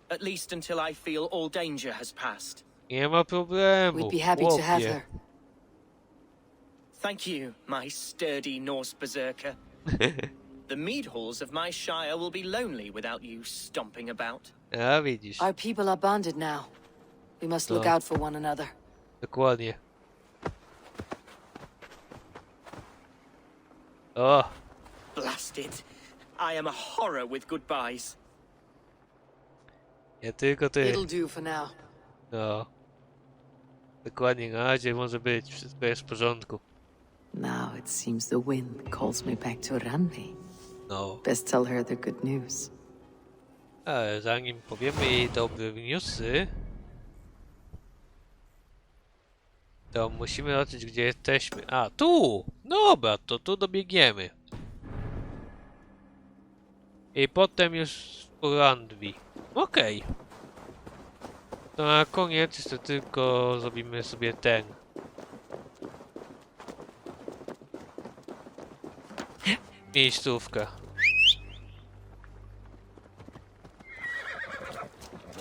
At least until I feel all danger has passed. Nie ma problemu. We'd be happy to have chłopie. her. Thank you, my sturdy Norse berserker. The mead halls of my shire will be lonely without you stomping about. A widzisz. Our people are bonded now. We must look No. out for one another. Dokładnie. O, Blast it. I am a horror with goodbyes. nie tylko ty. It'll do for now. No. Dokładnie, na razie może być. Wszystko jest w porządku. Now it seems the wind calls me back to Randy. No. Best tell her the good news. Ale zanim powiemy jej dobre newsy, to musimy zobaczyć, gdzie jesteśmy. A, tu! Dobra, to tu dobiegniemy. I potem już w Randwi. Okej. To na koniec jeszcze tylko zrobimy sobie ten. Miejscówkę.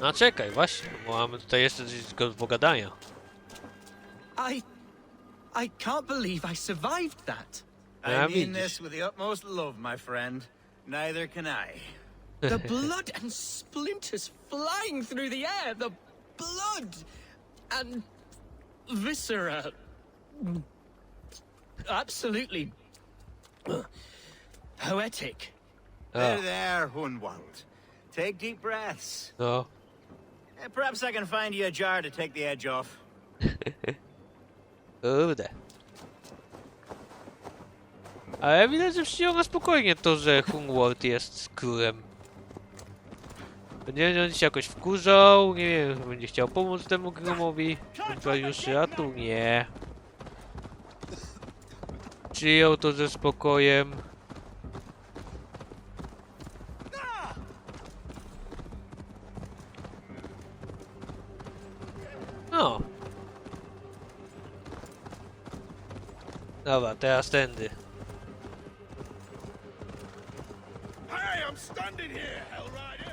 No czekaj, właśnie, bo mamy tutaj jeszcze coś do pogadania. I can't believe I survived that. I mean this with the utmost love, my friend. Neither can I. The blood and splinters flying through the air. The blood and viscera. Absolutely poetic. There, Hunwald. Take deep breaths. No. Perhaps I can find you a jar to take the edge off. Kurde. Ale widać, że przyjął spokojnie to, że Hunwald jest królem. Będzie on się jakoś wkurzał, nie wiem, będzie chciał pomóc temu gromowi. Już a tu nie. Przyjął to ze spokojem. No. Dobra, teraz tędy. Hey, I'm standing here, Hellrider!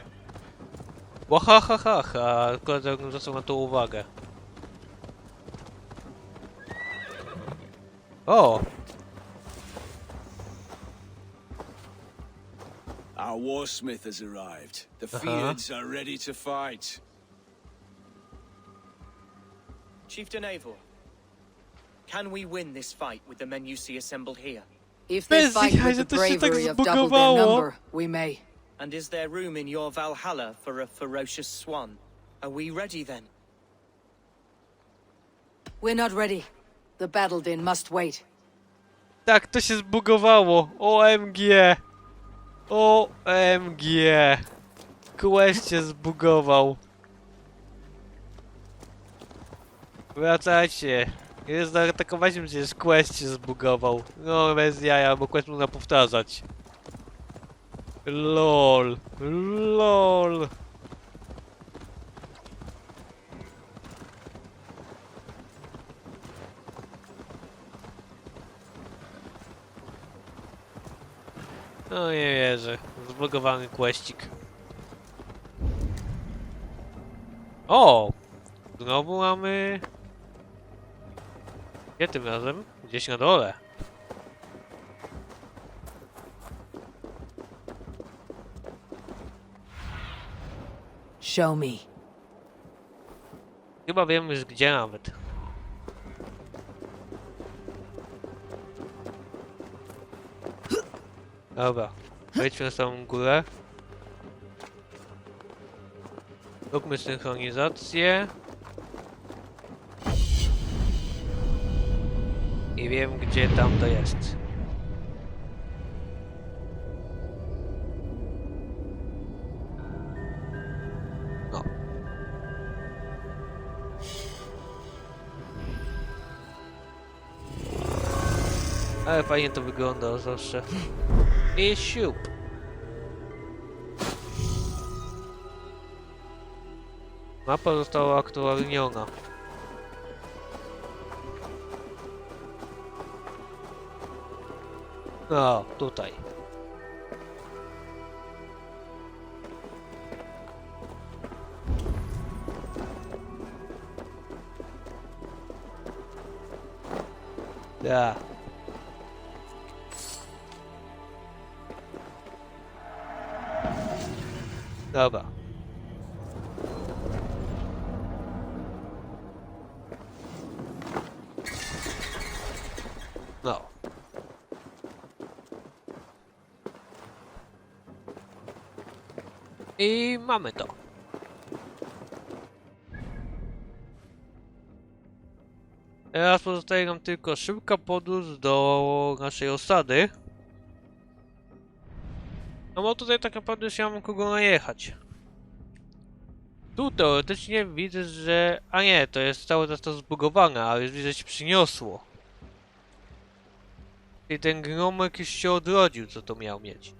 Łahahaha, akurat jakbym zwracał na to uwagę. O! Our warsmith has arrived. The Fiends are ready to fight. Chieftain Eivor, can we win this fight with the men you see assembled here? If they Bez fight jaj, with że the to się tak bravery of double their zbugowało. number, we may. And is there room in your Valhalla for a ferocious swan? Are we ready then? We're not ready. The battle din must wait. Tak, to się zbugowało. OMG. OMG. quest się zbugował. Wracajcie. Jest zaatakować mnie, przecież quest się zbugował. No bez jaja, bo quest można powtarzać. LOL. LOL. No nie wierzę. Zbugowany questik. O! Znowu mamy... Gdzie tym razem? Gdzieś na dole. Show me. Chyba wiem już gdzie nawet. Dobra. Wejdźmy na samą górę. Róbmy synchronizację. I wiem gdzie tam to jest. No. Ale fajnie to wygląda zawsze. I siup. Mapa została aktualniona. No, tutaj. Ja. Dobra. No. I mamy to. Teraz pozostaje nam tylko szybka podróż do naszej osady. No bo tutaj tak naprawdę już nie mam kogo najechać. Tu teoretycznie widzę, że... A nie, to jest cały czas to zbugowane, ale już widzę, że się przyniosło. I ten gromek już się odrodził, co to miał mieć.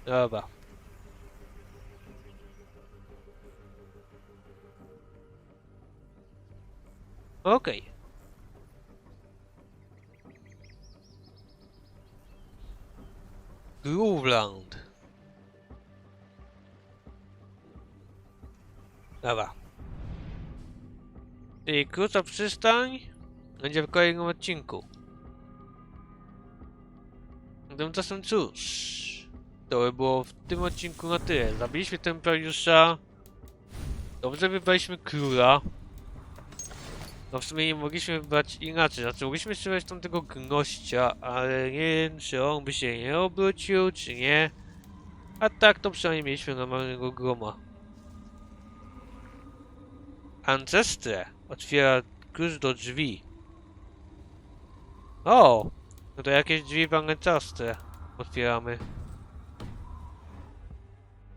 Dobra. Okej. Groveland. Dobra. I krótsza przystań będzie w kolejnym odcinku. Tymczasem cóż, to by było w tym odcinku na tyle. Zabiliśmy templariusza. Dobrze wybraliśmy króla. No w sumie nie mogliśmy wybrać inaczej. Znaczy mogliśmy strzelać tamtego gnościa, ale nie wiem czy on by się nie obrócił, czy nie. A tak to przynajmniej mieliśmy normalnego groma. Ancestrę otwiera klucz do drzwi. O! No to jakieś drzwi w Ancestrę otwieramy.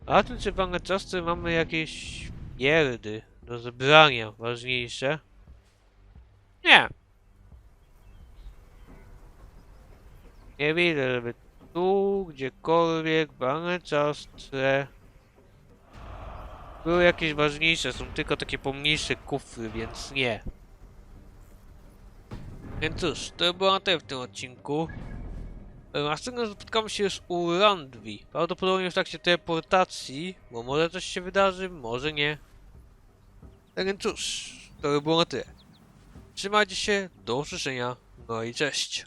A tym czy w Ancestrze mamy jakieś pierdy do zebrania ważniejsze? Nie. Nie widzę, żeby tu, gdziekolwiek w Ancestrze były jakieś ważniejsze, są tylko takie pomniejsze kufry, więc nie. Więc cóż, to było na tyle w tym odcinku. Następnym spotkamy się już u Randwi. Prawdopodobnie w trakcie teleportacji, bo może coś się wydarzy, może nie. Tak więc cóż, to by było na tyle. Trzymajcie się, do usłyszenia, no i cześć.